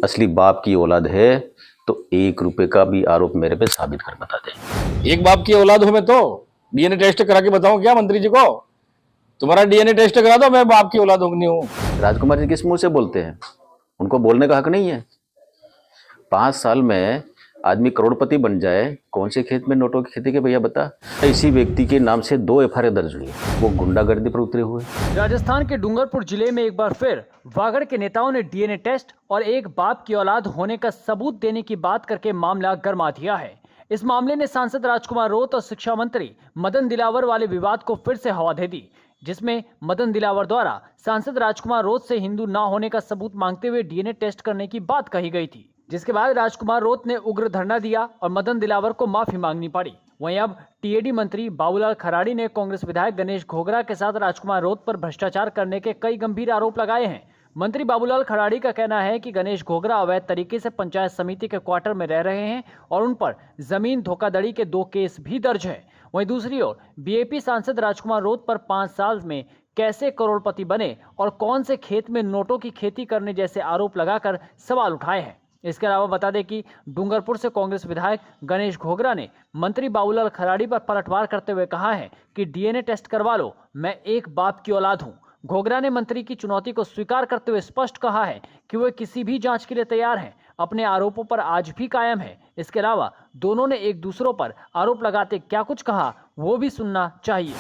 असली बाप की औलाद है तो 1 रुपए का भी आरोप मेरे पे साबित कर बता दे। एक बाप की औलाद हूं मैं तो डीएनए टेस्ट करा के बताऊं क्या मंत्री जी को? तुम्हारा डीएनए टेस्ट करा दो, मैं बाप की औलाद हूं नहीं हूं। राजकुमार जी किस मुंह से बोलते हैं? उनको बोलने का हक नहीं है? 5 साल में आदमी करोड़पति बन जाए, कौन से खेत में नोटों की खेती के भैया बता। इसी व्यक्ति के नाम से 2 एफआईआर दर्ज हुई, वो गुंडागर्दी पर उतरे हुए। राजस्थान के डूंगरपुर जिले में एक बार फिर वागड़ के नेताओं ने डीएनए टेस्ट और एक बाप की औलाद होने का सबूत देने की बात करके मामला गरमा दिया है। इस मामले ने सांसद राजकुमार रोत और शिक्षा मंत्री मदन दिलावर वाले विवाद को फिर से हवा दे दी, जिसमें मदन दिलावर द्वारा सांसद राजकुमार रोत से हिंदू न होने का सबूत मांगते हुए डीएनए टेस्ट करने की बात कही गई थी, जिसके बाद राजकुमार रोत ने उग्र धरना दिया और मदन दिलावर को माफी मांगनी पड़ी। वहीं अब टीएडी मंत्री बाबूलाल खराड़ी ने कांग्रेस विधायक गणेश घोगरा के साथ राजकुमार रोत पर भ्रष्टाचार करने के कई गंभीर आरोप लगाए हैं। मंत्री बाबूलाल खराड़ी का कहना है कि गणेश घोगरा अवैध तरीके से पंचायत समिति के क्वार्टर में रह रहे हैं और उन पर जमीन धोखाधड़ी के 2 केस भी दर्ज हैं। वहीं दूसरी ओर बीएपी सांसद राजकुमार रोत पर 5 साल में कैसे करोड़पति बने और कौन से खेत में नोटों की खेती करने जैसे आरोप लगाकर सवाल उठाए हैं। इसके अलावा बता दें कि डूंगरपुर से कांग्रेस विधायक गणेश घोगरा ने मंत्री बाबूलाल खराड़ी पर पलटवार करते हुए कहा है कि डीएनए टेस्ट करवा लो, मैं एक बाप की औलाद हूं। घोगरा ने मंत्री की चुनौती को स्वीकार करते हुए स्पष्ट कहा है कि वे किसी भी जांच के लिए तैयार हैं, अपने आरोपों पर आज भी कायम है। इसके अलावा दोनों ने एक दूसरों पर आरोप लगाते क्या कुछ कहा वो भी सुनना चाहिए।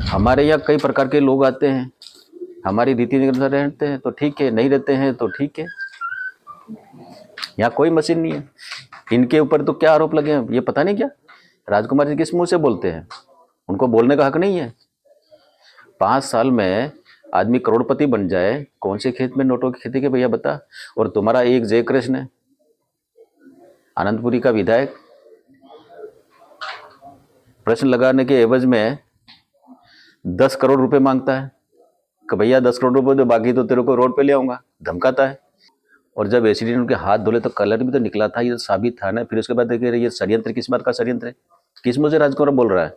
हमारे यहाँ कई प्रकार के लोग आते हैं, हमारी रीति के अनुसार रहते हैं तो ठीक है, नहीं रहते हैं तो ठीक है। यहाँ कोई मशीन नहीं है। इनके ऊपर तो क्या आरोप लगे हैं ये पता नहीं क्या। राजकुमार जी किस मुंह से बोलते हैं? उनको बोलने का हक नहीं है? 5 साल में आदमी करोड़पति बन जाए, कौन से खेत में नोटों की खेती के भैया बता। और तुम्हारा एक जयकृष्ण है, आनंदपुरी का विधायक, प्रश्न लगाने के एवज में 10 करोड़ रुपए मांगता है कि भैया 10 करोड़ रुपए दो, बाकी तो तेरे को रोड पे ले आऊंगा, धमकाता है। और जब एसीडी ने उनके हाथ धोले तो कलर भी तो निकला था, ये तो साबित था ना। फिर उसके बाद देखिए ये षड्यंत्र किस बात का षड्यंत्र है? किस मुझे राजकुमार बोल रहा है?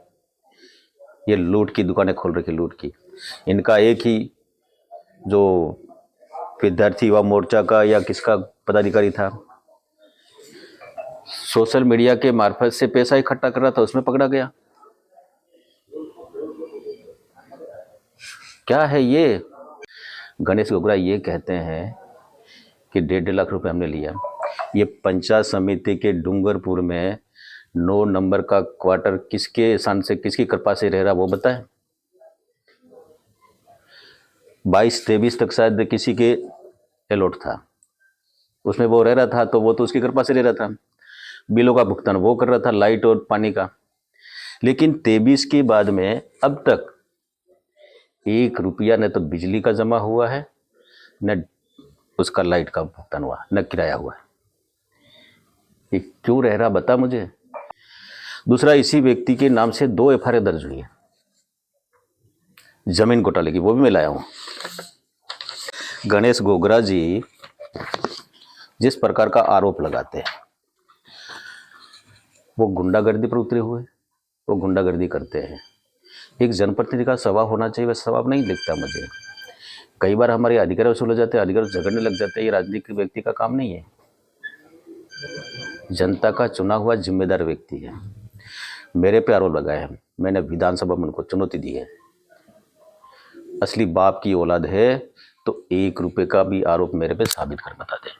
ये लूट की दुकानें खोल रखी, लूट की। इनका एक ही जो विद्यार्थी युवा मोर्चा का या किसका पदाधिकारी था, सोशल मीडिया के मार्फत से पैसा इकट्ठा कर रहा था, उसमें पकड़ा गया। क्या है ये? गणेश घोगरा ये कहते हैं कि 1.5 लाख रुपए हमने लिया। ये पंचायत समिति के डूंगरपुर में 9 नंबर का क्वार्टर किसके एहसान से, किसकी कृपा से रह रहा वो बताए। 22-23 तक शायद किसी के अलॉट था, उसमें वो रह रहा था, तो वो तो उसकी कृपा से रह रहा था। बिलों का भुगतान वो कर रहा था, लाइट और पानी का। लेकिन 23 के बाद में अब तक 1 रुपया न तो बिजली का जमा हुआ है, न उसका लाइट का भुगतान हुआ, न किराया हुआ। ये क्यों रह रहा बता मुझे। दूसरा, इसी व्यक्ति के नाम से 2 एफआईआर दर्ज हुई है जमीन घोटाले की, वो भी मैं लाया हूं। गणेश घोगरा जी जिस प्रकार का आरोप लगाते हैं वो गुंडागर्दी पर उतरे हुए, वो गुंडागर्दी करते हैं। एक जनप्रतिनिधि का स्वभाव होना चाहिए, वह स्वभाव नहीं दिखता मुझे। कई बार हमारे अधिकारी वसूल हो जाते हैं, अधिकारी झगड़ने लग जाते हैं। ये राजनीतिक व्यक्ति का काम नहीं है, जनता का चुना हुआ जिम्मेदार व्यक्ति है। मेरे पे आरोप लगाए हैं, मैंने विधानसभा में उनको चुनौती दी है। असली बाप की औलाद है तो 1 रुपए का भी आरोप मेरे पे साबित कर बता दे।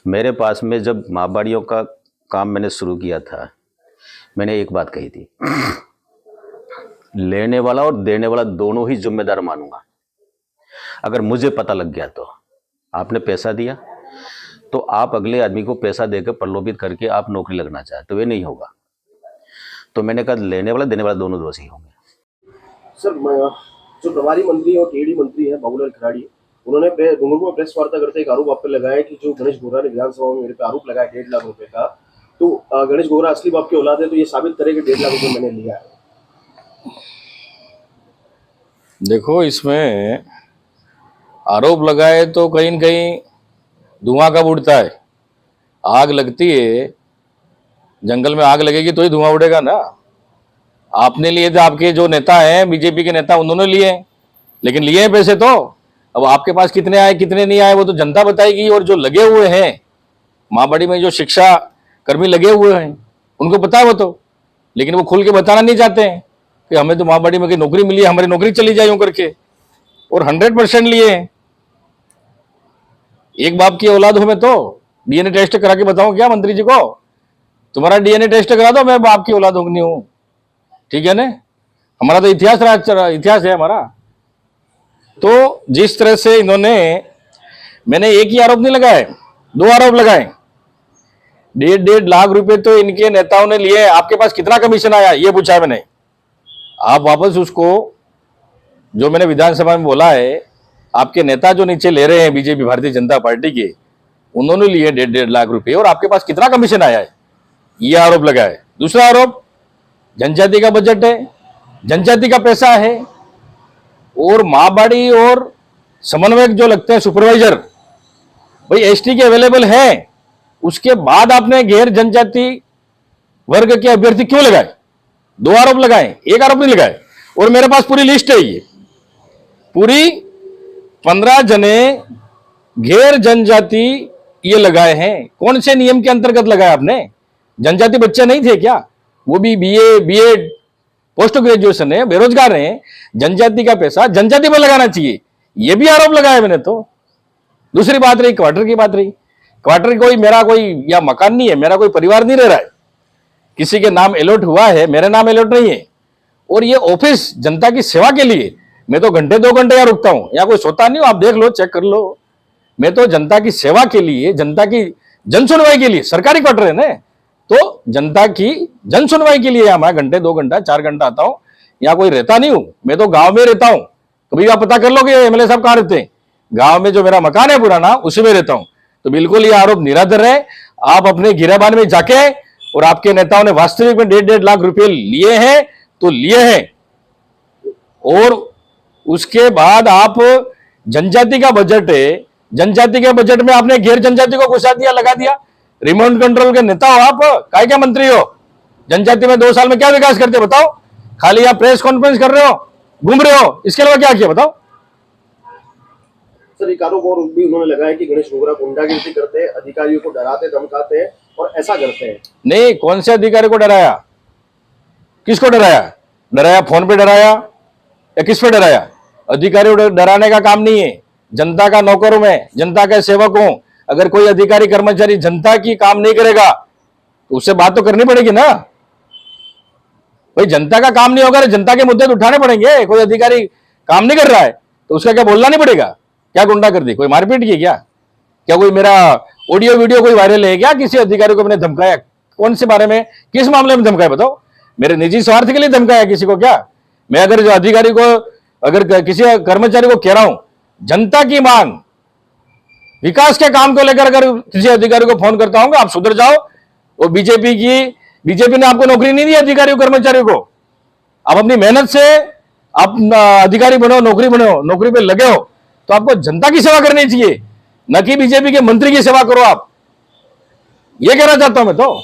मेरे पास में जब माहबाड़ियों का काम मैंने शुरू किया था, मैंने एक बात कही थी, लेने वाला और देने वाला दोनों ही जिम्मेदार मानूंगा। अगर मुझे पता लग गया तो आपने पैसा दिया तो आप अगले आदमी को पैसा देकर प्रलोभित करके आप नौकरी लगना चाहते तो ये नहीं होगा। तो मैंने कहा लेने वाला देने वाला दोनों दोषी होंगे। सर, जो प्रभारी मंत्री और टीएडी मंत्री है बाबूलाल खराड़ी, उन्होंने डूंगरपुर में प्रेस वार्ता करते एक आरोप आप पर लगाया कि जो गणेश घोगरा ने विधानसभा में मेरे पे आरोप लगाया 1.5 लाख रुपए का, तो गणेश घोगरा असली बाप की औलाद है तो ये साबित करे कि 1.5 लाख रुपए मैंने लिया है। देखो, इसमें आरोप लगाए तो कहीं न कहीं धुआं कब उड़ता है? आग लगती है, जंगल में आग लगेगी तो ही धुआं उड़ेगा ना। आपने लिए थे, आपके जो नेता हैं बीजेपी के नेता उन्होंने लिए, लेकिन लिए पैसे तो अब आपके पास कितने आए कितने नहीं आए वो तो जनता बताएगी। और जो लगे हुए हैं महाबाड़ी में जो शिक्षा कर्मी लगे हुए हैं उनको पता है वो तो, लेकिन वो खुल के बताना नहीं चाहते हैं कि हमें तो महाबाड़ी में की नौकरी मिली है, हमारी नौकरी चली जाए यूं करके। और 100% लिए हैं। एक बाप की औलाद हूं मैं तो डीएनए टेस्ट करा के बताऊं क्या मंत्री जी को? तुम्हारा डीएनए टेस्ट करा दो, मैं बाप की औलाद हूं नहीं हूं, ठीक है ना? हमारा तो इतिहास है हमारा। तो जिस तरह से इन्होंने, मैंने एक ही आरोप नहीं लगाए, 2 आरोप लगाए। 1.5 लाख रुपए तो इनके नेताओं ने लिए। आपके पास कितना कमीशन आया ये पूछा है मैंने। आप वापस उसको, जो मैंने विधानसभा में बोला है, आपके नेता जो नीचे ले रहे हैं बीजेपी भारतीय जनता पार्टी के, उन्होंने लिए 1.5 लाख रुपए, और आपके पास कितना कमीशन आया है ये आरोप लगा है। दूसरा आरोप, जनजाति का बजट है, जनजाति का पैसा है, और महाबाड़ी और समन्वयक जो लगते हैं सुपरवाइजर, भाई एसटी के अवेलेबल है, उसके बाद आपने गैर जनजाति वर्ग के अभ्यर्थी क्यों लगाए? 2 आरोप लगाए, एक आरोप नहीं लगाए। और मेरे पास पूरी लिस्ट है, ये पूरी 15 जने गैर जनजाति ये लगाए हैं। कौन से नियम के अंतर्गत लगाया आपने? जनजाति बच्चे नहीं थे क्या? वो भी बीए, बीएड, पोस्ट ग्रेजुएशन है, बेरोजगार हैं। जनजाति का पैसा जनजाति पर लगाना चाहिए, ये भी आरोप लगाया मैंने तो। दूसरी बात रही क्वार्टर की बात रही। क्वार्टर कोई मेरा कोई या मकान नहीं है, मेरा कोई परिवार नहीं रह रहा है, किसी के नाम अलॉट हुआ है, मेरे नाम अलॉट नहीं है। और ये ऑफिस जनता की सेवा के लिए, मैं तो घंटे 2 घंटे यहाँ रुकता हूं, यहाँ कोई सोता नहीं हो, आप देख लो, चेक कर लो। मैं तो जनता की सेवा के लिए, जनता की जन सुनवाई के लिए, सरकारी क्वार्टर है ना, तो जनता की जन सुनवाई के लिए मैं घंटे 2 घंटा 4 घंटा आता हूं। यहाँ कोई रहता नहीं हूं, मैं तो गांव में रहता हूं। कभी आप पता कर लो कि एमएलए साहब कहां रहते हैं। गांव में जो मेरा मकान है पुराना, उसी में रहता हूं। तो बिल्कुल ये आरोप निराधार है। आप अपने गिराबान में जाके, और आपके नेताओं ने वास्तविक में 1.5 लाख रुपए लिए हैं तो लिए हैं, और उसके बाद आप जनजाति का बजट है, जनजाति के बजट में आपने गैर जनजाति को घुसा दिया, लगा दिया। रिमोट कंट्रोल के नेता हो आप, काय क्या मंत्री हो? जनजाति में 2 साल में क्या विकास करते बताओ? खाली आप प्रेस कॉन्फ्रेंस कर रहे हो, घूम रहे हो, इसके अलावा क्या किया बताओ? सर, एक आरोप और भी उन्होंने लगाया कि गणेश घोगरा गुंडागिरी करते हैं, अधिकारियों को डराते धमकाते हैं और ऐसा करते हैं। नहीं, कौन से अधिकारी को डराया? किसको डराया? डराया फोन पे डराया या किस पे डराया? अधिकारी को डराने का काम नहीं है। जनता का नौकर हूं मैं, जनता का सेवक हूं। अगर कोई अधिकारी कर्मचारी जनता की काम नहीं करेगा तो उससे बात तो करनी पड़ेगी ना। भाई जनता का काम नहीं होगा, जनता के मुद्दे तो उठाने पड़ेंगे। कोई अधिकारी काम नहीं कर रहा है तो उसका क्या बोलना नहीं पड़ेगा? क्या गुंडागर्दी, कोई मारपीट की क्या? क्या कोई मेरा ऑडियो वीडियो कोई वायरल है क्या? किसी अधिकारी को मैंने धमकाया? कौन से बारे में, किस मामले में धमकाया बताओ? मेरे निजी स्वार्थ के लिए धमकाया किसी को क्या? मैं अगर जो अधिकारी को, अगर किसी कर्मचारी को कह रहा हूं जनता की मांग, विकास के काम को लेकर अगर किसी अधिकारी को फोन करता हूं आप सुधर जाओ, वो बीजेपी ने आपको नौकरी नहीं दी अधिकारियों कर्मचारियों को। आप अपनी मेहनत से आप अधिकारी बनो, नौकरी बनो, नौकरी पे लगे हो तो आपको जनता की सेवा करनी चाहिए, न कि बीजेपी के मंत्री की सेवा करो आप। ये कहना चाहता हूं मैं तो।